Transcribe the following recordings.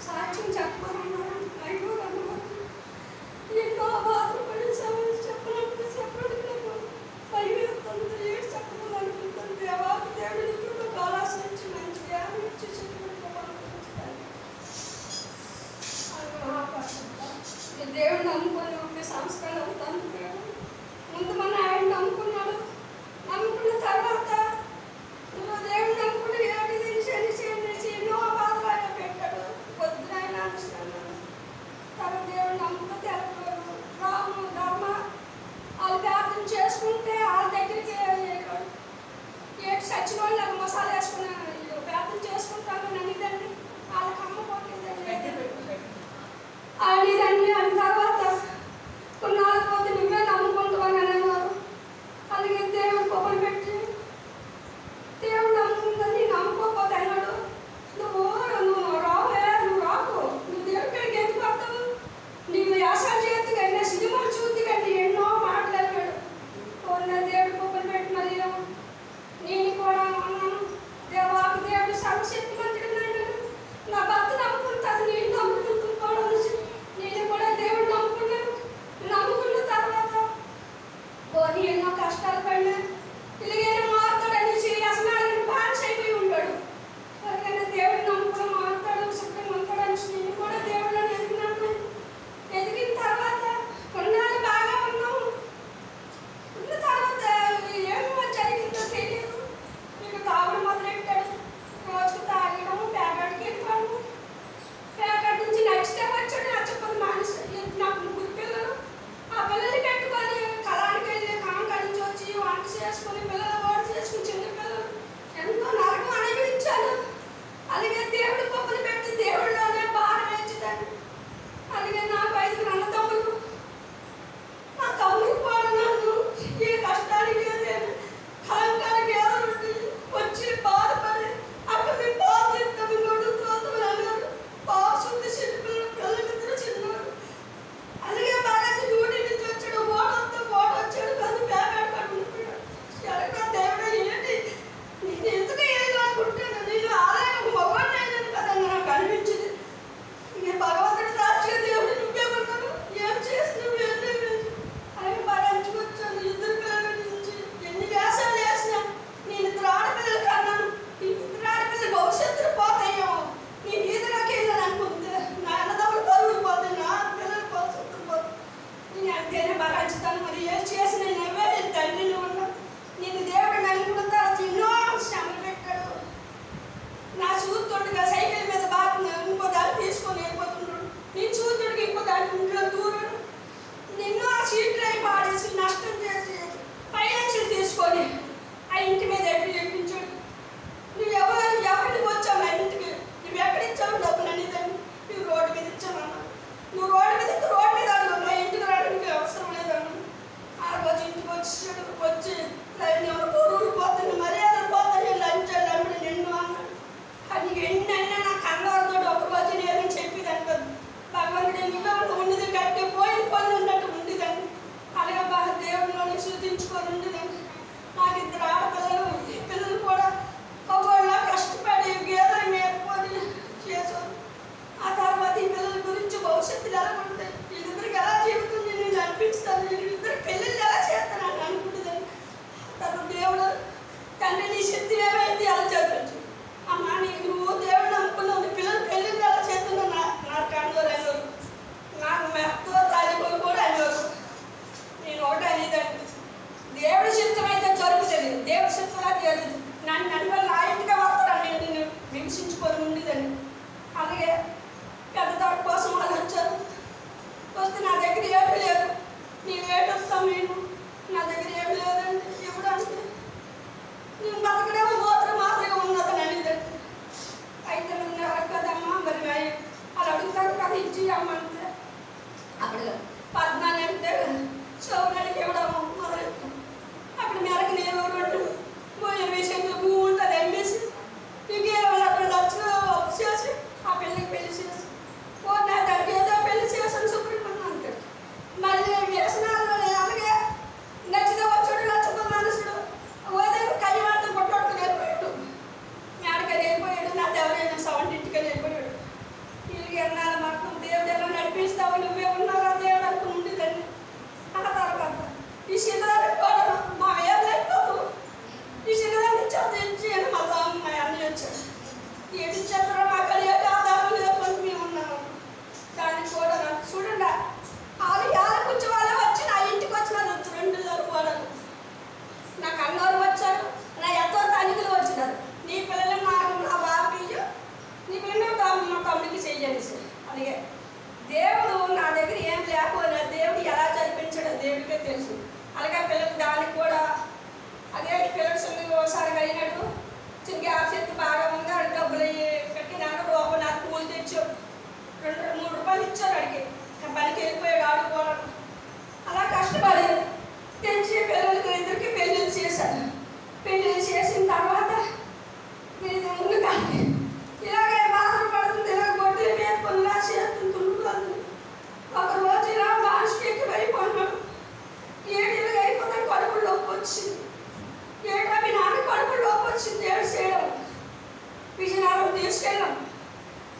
సాక్ష్యం చెప్పమన్నాను. అయ్యో ఎన్నో బాధలు పడి చెప్పడానికి నాకు భయమేస్తుంది. ఏడు చెప్పడం అనుకుంటాను. దేవాకు దేవుడి కూడా కాలాశించి మంచి జ్ఞానం ఇచ్చి దేవుడు నమ్ముకొని ఒక సంస్కారం అవుతాను. ముందు మన ఆయన నమ్ముకున్నాడు. నమ్ముకున్న తర్వాత నువ్వు దేవుడు నమ్ముకుంటే ఏడు తెలిసి ఎన్నో బాధలు ఆయన పెట్టాడు. పొద్దున ఆయన అనుష్ఠానం తర్వాత దేవుడు నమ్ముకుంటే తెలపడు రాము ధర్మ వాళ్ళు ప్రార్థన చేసుకుంటే వాళ్ళ దగ్గరికి ఏడు సచ్చిన వాళ్ళు నాకు మసాలా వేసుకుని ప్రార్థన చేసుకుంటాను. నన్ను ఇదండి వాళ్ళకి అమ్మ పోతుందండి అడిదండి. అని తర్వాత కొన్నాళ్ళ పోతే నువ్వే నమ్ముకుంటావని అనేవారు. అలాగే దేవుడు కొబ్బరి పెట్టి దేవుడు నమ్ముకుందని నమ్ముకోకపోతే అన్నాడు, నువ్వు రావే, నువ్వు రాకు, నువ్వు దేవుడి కాడికి ఎందుకు పడతావు, నీవు యాసాలు చేతి కానీ సినిమాలు చూద్ది కానీ ఎన్నో మాట్లాడాడు. దేవుడు కొబ్బరి పెట్టి మరి నేను కూడా అన్నాను, దేవాకు దేవుడు సర్వశక్తి మంత్రుడు నా భర్త నమ్ముకుంటాను, నేను నమ్ముకుంటున్నాను. నేను కూడా దేవుడు నమ్ముకున్నాను. నమ్ముకున్న తర్వాత పోనీ ఎన్నో కష్టాలు పడినా ఇలాగైనా మారుతాడని అసలు ఆయన బాన్స్ అయిపోయి ఉంటాడు. అలాగైనా దేవుడు నమ్ముకుని మారుతాడు, శుభ్రంగా ఉంటాడని నేను కూడా దేవుడిలో ఎదిగినాను. ఎదిగిన తర్వాత కొన్నాళ్ళు బాగా ఉన్నాము. ఉన్న తర్వాత ఏమో జరిగిందో తెలియదు. నేను తాగుడు మొదలెట్టాడు. రోజుకు తాగడం, ప్యాకెట్కి వెళ్ళిపోవడం. ప్యాకెట్ నుంచి నెక్స్ట్ టైం వచ్చాడు. నచ్చకపోతే మానేసి నాకు ముగ్గురు పిల్లలు. ఆ పిల్లల్ని పెట్టుకొని కళానికి వెళ్ళి కాంకాడి నుంచి వచ్చి వంట చేసుకుని పిల్లలు వాడు చేసుకుని చిన్న పిల్లలు ఎంతో నరకం అనుభవించాను. అలాగే దేవుడి కొబ్బరి పెట్టి దేవుడిలోనే భారం వేయించుతాను. అలాగే నాకు 5 అన్నదమ్ములు. నా తమ్ముడు కూడా నన్ను ఏ కష్టానికి లేదు కాంకాడికి ఏదో వచ్చి బాధపడి అక్కడ మీ బాధ ఇస్తాము గొడ్డు తోతలు అన్నారు. బాగా శుద్ధి చిన్న పిల్లలిద్దరు చిన్నారు. అలాగే బాగా డ్యూటీ నుంచి వచ్చాడు. ఓట వచ్చాడు కానీ ప్యాకెట్ కట్టుకుంటున్నాడు. ఎక్కడ దేవుడు ఏంటి నేను ఎందుకు ఏదో అనుకుంటాను. నేను ఆలయం మగవాడిని అయినాను కదా నాకు అనిపించింది. నేను భగవంతుడు సాక్షిగా దేవుడు నువ్వేమన్నాను ఏం చేసినావు ఏంటి అలాగే బాగా అంచుకొచ్చాను. 2 పిల్లల నుంచి ఎన్ని వేషాలు వేసినా నేను 2 ఆడపిల్లలు కన్నాను. ఈ 2 ఆడపిల్లలు భవిష్యత్తులో పోతాయేమో. నేను ఈదులోకి వెళ్ళాను అనుకుంటే నా అన్నదమ్ములు పరుగులు పోతాయి, నా పిల్లలు భవిష్యత్తులు పోతాయి. నేను అంతేనే బాగా అంచుతాను. మరి ఏం చేసిన నేనే తండ్రిని ఉన్నా. నేను దేవుడిని అనుకున్న తర్వాత ఎన్నో శ్రమలు పెట్టాడు. నా చూతుడిగా సైకిల్ మీద బాగా ఇంకో దాన్ని తీసుకొని వెళ్ళిపోతున్నాడు. నేను చూతుడికి ఇంకో దాన్ని ఇంట్లో దూరడు. నిన్ను ఆ సీట్లు అయి పాడేసి నష్టం చేసి 5 లక్షలు తీసుకొని ఆ ఇంటి మీద ఎక్కించాడు. నువ్వు ఎవరిని వచ్చావు నా ఇంటికి, నువ్వు ఎక్కడిచ్చావు డబ్బులు అనేదాన్ని. నువ్వు రోడ్డు మీద ఇచ్చావన్నా. నువ్వు రోడ్డు మీద అడుగు, నా ఇంటికి రావడానికి అవసరం లేదన్నా. ఆ రోజు ఇంటికి వచ్చి నేను పొరుగులు పోతాను, మర్యాదలు పోతాను, లంచాలు అమ్ముడు నిన్ను అన్నాడు. అది ఎన్నైనా నా కన్నవారితో ఒక రోజు లేదని చెప్పేదాన్ని కదా. భగవంతుడు ఇంకా ఉండేది కట్టి పోయిన పనులు ఉన్నట్టు ఉండేదాన్ని. అలాగే బాగా దేవుడిలోని సూచించుకొని ఉండేదాన్ని. నాకు 2 ఆడపిల్లలు. పిల్లలు కూడా ఒకవేళ కష్టపడి గేదెలు మేపుకొని చేశారు. ఆ తర్వాత ఈ పిల్లల గురించి భవిష్యత్తులు ఎలా ఉంటాయి, వీళ్ళిద్దరికి ఎలా జీవితం నేను అనిపిస్తాను, వీళ్ళిద్దరు పెళ్ళిళ్ళు ఎలా చేస్తాను అని అనుకుంటుందని. తర్వాత దేవుడు తండ్రి నీ శక్తి ఏమైతే ఎలా జరిపించు అమ్మా, నువ్వు దేవుడు నమ్ముకున్నావు, నీ పిల్లలు పెళ్ళిళ్ళు ఎలా చేస్తున్నావు నాకు అనేవారు అనేవారు. నాకు మెత్తగా తాలిపోలు కూడా అనేవారు. నేను ఒకటి అనేదండి, దేవుడి చిత్తం అయితే జరుగుతుంది, దేవుడి చిత్తం తెలియదు. నన్ను నా ఇంటికి వస్తారని నేను హింసించుకొని ఉండేదండి. అలాగే పెద్ద తోట కోసం వాళ్ళు వచ్చారు. వస్తే నా దగ్గర ఏమీ లేదు. నీవు ఏటి వస్తావు, నేను నా దగ్గర ఏమీ లేదండి. ఎప్పుడు అంటే నేను బతకడేమో పోతాను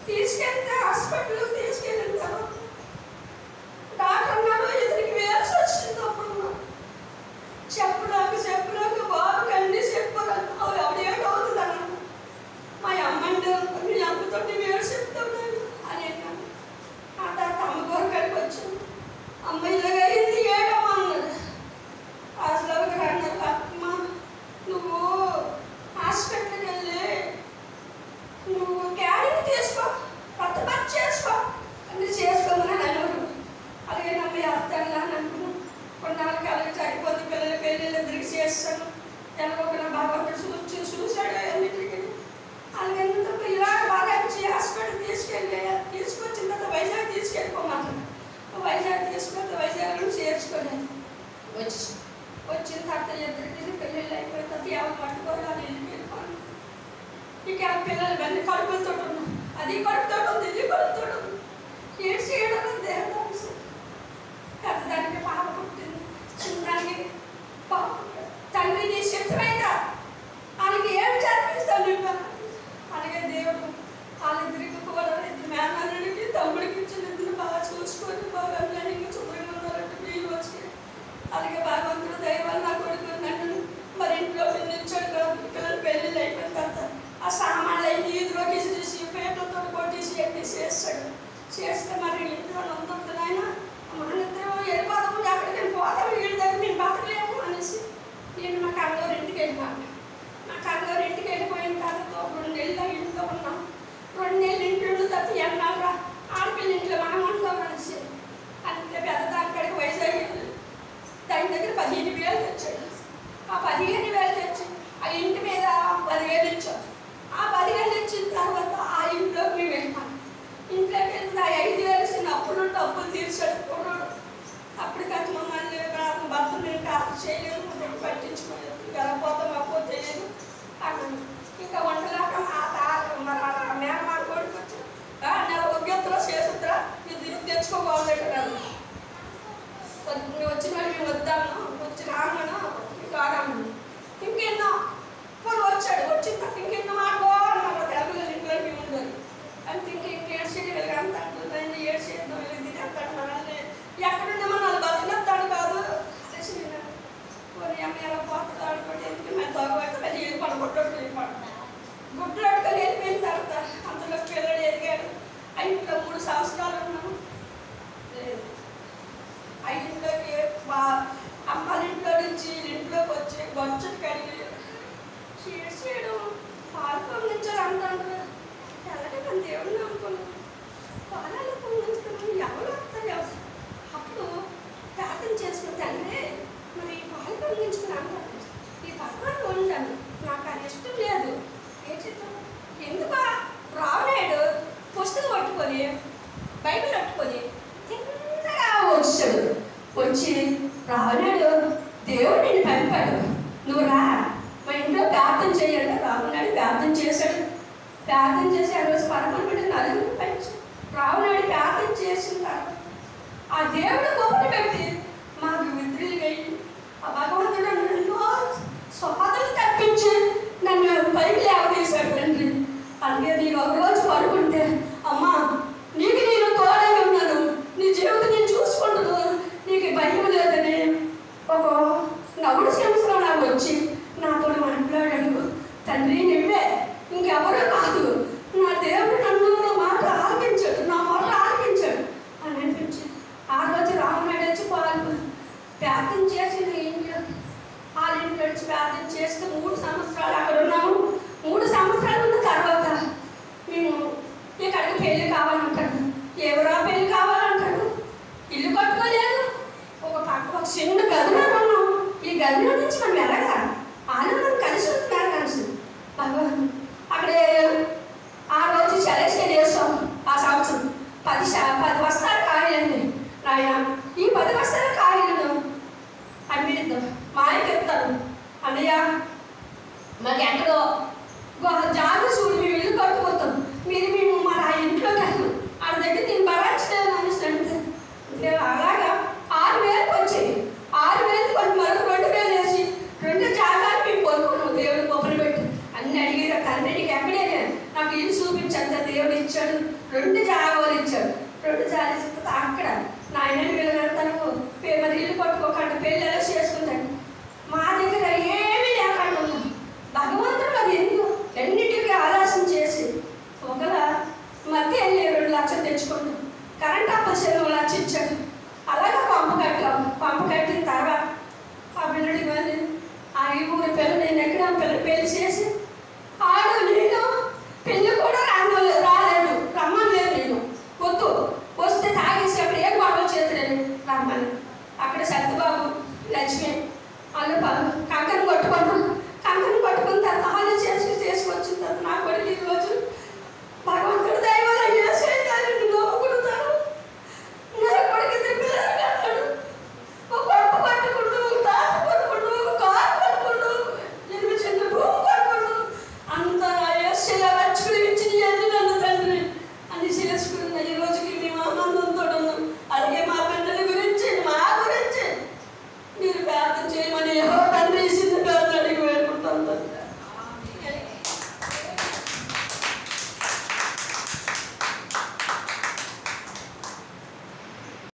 తీసుకెళ్తే హాస్పిటల్లో తీసుకెళ్ళిన తర్వాత డాక్టర్ అన్నాడు ఇతనికి వేయాల్సి వచ్చింది. అప్పుడు చెప్పలేక బాగా అన్నీ చెప్పారు. అవి ఎవడేటో అవుతుంది అన్నాను. మా అమ్మంటే మీ అమ్మతో వేరు చెప్తాను అని అన్నాను. ఆ తర్వాత అమ్మగారు కడికి వచ్చాను. అమ్మ ఇలాగ అయింది ఏడమ్మా అన్నది. అసలు అన్నారు అమ్మ నువ్వు హాస్పిటల్కి వెళ్ళి నువ్వు క్యారింగ్ తీసుకో, కొత్త పని చేసుకో, అన్నీ చేసుకోమని అనేవాడు. అలాగే నమ్మ వేస్తాను అని అనుకున్నాను. కొన్నాళ్ళకి అలాగే సరిపోతే పిల్లల పెళ్ళిళ్ళు ఇద్దరికి చేస్తాను. ఎలాగొక భగవంతుడు చూశాడు అన్నింటికి. అలాగే ఇలా బాగా వచ్చి హాస్పిటల్ తీసుకొచ్చిన తర్వాత వైజాగ్ తీసుకెళ్ళిపోమన్నాను. వైజాగ్ తీసుకొస్తే వైజాగ్లో చేర్చుకోలేదు. వచ్చిన తర్వాత ఇద్దరికి పెళ్ళిళ్ళు అయిపోయిన తర్వాత ఎవరు పట్టుకోవాలి వెళ్ళిపోయాను. ఇక ఆ పిల్లలు వెళ్ళి కడుపులతో ఉన్నాం. అది కడుపుతో ఉంది, ఇది కడుపుతో ఉంది. ఏడ్చి ఏడడం దేవుడు పెద్దదానికి పాప పుట్టింది, చిన్నదానికి పాప తండ్రి నీ శత్రువైనా వాళ్ళకి ఏం చదివిస్తాను. అలాగే దేవుడు వాళ్ళిద్దరికి కూడా ఇద్దరు మేనల్లుడికి తమ్ముడికి ఇచ్చిన ఇద్దరు బాగా చూసుకొని బాగా అన్యాయంగా శుభ్రంగా ఉన్నారంటే ఈ రోజుకి. అలాగే భగవంతుడు దైవాలు నా కొడుకు నన్ను మరి ఇంట్లో నిల్చోడు. పిల్లలు పెళ్ళిళ్ళు అయిపోయిన తర్వాత ఆ సామాన్లు అయింది ఈదులో తీసి పేటలతో కొట్టేసి అన్నీ చేస్తాడు. చేస్తే మరి ఇంట్లో ఉంటుంది ఆయన మనిద్దరం వెళ్ళిపోతాము, ఎక్కడికి పోతాము, వీడి దగ్గర మేము బతకలేము అనేసి నేను మా కళ్ళూరు ఇంటికి వెళ్ళిపోయాను. మా కళ్ళూరు ఇంటికి వెళ్ళిపోయిన తర్వాత 2 నెలలు ఇంట్లో ఉన్నాం. 2 నెలలు ఇంట్లో తప్ప ఎన్నాళ్ళ ఆడపిల్ల ఇంట్లో మనం ఉంటాం అనేసి అంతే పెద్దదానికాడికి వైజాగ్ వెళ్ళి దాని దగ్గర 15,000 తెచ్చాడు. ఆ 15,000 తెచ్చి ఆ ఇంటి మీద 10,000 ఇచ్చాడు. ఆ 10,000 ఇచ్చిన తర్వాత ఆ ఇంట్లోకి మేము వెళ్ళిపోయాం. ఇంట్లోకి వెళ్తే ఆ 5,000 ఇచ్చిన అప్పులు తీర్చాడు కొన్నాడు. అప్పటికట్టు మమ్మల్ని భర్త నేను కాదు చేయలేదు, పట్టించుకోలేదు, గెలపోతాం అప్పో తెలియదు అక్కడ. ఇంకా వంటలాక మరి మేనమా కొడుకు వచ్చి నెల ఒగ్గెత్తరా చేసుకురా ఇది తెచ్చుకోగలరు. వచ్చిన వాళ్ళు మేము వద్దాము, వచ్చి రామను కాదాము ఇంకెన్నో ఇప్పుడు వచ్చాడు. వచ్చిన తర్వాత ఇంకెన్నో మాటో అన్నారు తెలుగులో ఇంట్లోకి ఉండదు అంటే ఇంకేడ్చేది అంత అంటుంది. ఏడ్చేద్దాం వెళ్ళి అంటాడు మనల్ని ఎక్కడుండే మనల్ని బతికినస్తాడు కాదు అనేసి విన్నాను. కొన్ని అమ్మ ఎలా పోతుంది ఆడుకోండి ఎందుకు మేము తగ్గబడితే మళ్ళీ ఏది పడగొట్టడు వెళ్ళిపోడు. గుడ్లు అడుకొని వెళ్ళిపోయిన తర్వాత అందులో పిల్లడు ఎదిగాడు. ఆ ఇంట్లో 3 సంవత్సరాలు ఉన్నాము. లేదు ఆ ఇంట్లోకి అమ్మాల ఇంట్లో నుంచి ఇంట్లోకి వచ్చి గొంచెలు కడిగి చేయడం పాలు పొందించారు అంటారు. ఎలాగే మన దేవుడిని అనుకున్నాం, పాలాలు పొందించుకున్నాం. ఎవరు వస్తారు అప్పుడు ప్రార్థన చేసుకుని తండ్రి మరి పాలు పొందించుకుని అంటారు. ఈ భగవాన్ ఉంటాను నాకు అది ఇష్టం లేదు. ఏ చిత్రం ఎందుకు రావలేడు పుస్తకం పట్టుకొని బైబిల్ పట్టుకొని తిన్నగా వచ్చాడు. వచ్చి రావలేడు దేవుడు నిన్ను పంపాడు, నువ్వు రా మా ఇంట్లో ప్రార్థన చేయాలి. రావునాడు ప్రార్థన చేశాడు. ప్రార్థన చేసి ఆ రోజు 11 నలుగురు పంచి రావునాడు ప్రార్థన చేసిన తర్వాత ఆ దేవుడు గొప్పని పెట్టి మాకు విద్రులు అయ్యి ఆ భగవంతుడు ఎన్నో స్వాదలు తప్పించి నన్ను పైకి లేవదీశాడు తండ్రి. అలాగే నేను ఒకరోజు పడుకుంటే అమ్మా నీకు నేను తోడై ఉన్నాను, నీ జీవితం నేను చూసుకుంటున్నాను, నీకు భయం లేదని ఒక నవ్వుడు సంవత్సరం నాకు వచ్చి నాతో మాట్లాడాడు. తండ్రి నువ్వే ఇంకెవరూ కాదు, నా దేవుడు నన్ను మాట ఆలకించాడు, నా మాట ఆలకించాడు అని అనిపించి ఆ రోజు రామనాడు వచ్చి పాలు ప్రార్థన చేసి ఇంట్లో వాళ్ళ ఇంట్లో వచ్చి ప్రార్థన చేస్తే 3 సంవత్సరాలు అక్కడ ఉన్నాము. 3 సంవత్సరాలు ఉన్న తర్వాత మేము ఇక్కడికి పెళ్ళి కావాలంటాడు. ఎవరో పెళ్ళి కావాలంటాడు. ఇల్లు కట్టుకోలేదు. ఒక చిన్న గదిలో ఉన్నాం. ఈ గదిలో నుంచి మనం ఎలాగా ఆనందం కలిసి ఉంటున్నారు కలిసి భగవాన్ అక్కడే ఆ రోజు సెలెక్షన్ చేస్తాం. ఆ సంవత్సరం 10 బస్తాల కాయలండి నాయన. ఈ 10 బస్తాల కాయలను అమ్మిద్దాం మాయకి చెప్తాను అన్నయ్య మాకు ఎక్కడో జాగు చూడు మేము ఇల్లు కట్టుకోతాం, మేము మన ఆ ఇంట్లోకి వెళ్తాం, వాళ్ళ దగ్గర నేను భరించలేదు అనేసి అంటే అలాగా 6,000 వచ్చాయి. 6,000 కొంచెం మరొక 2,000 వేసి 2 జాగాలు మేము కొనుక్కున్నాం. దేవుడు గొప్పలు పెట్టి అన్ని అడిగేదా తండ్రికి ఎక్కడే నాకు ఇల్లు చూపి 2 జాగోలు ఇచ్చాడు. 2 జాగలు ఇస్తే అక్కడ నాయన వీళ్ళు వెళ్తాను మరి ఇల్లు పట్టుకోకండి పెళ్ళి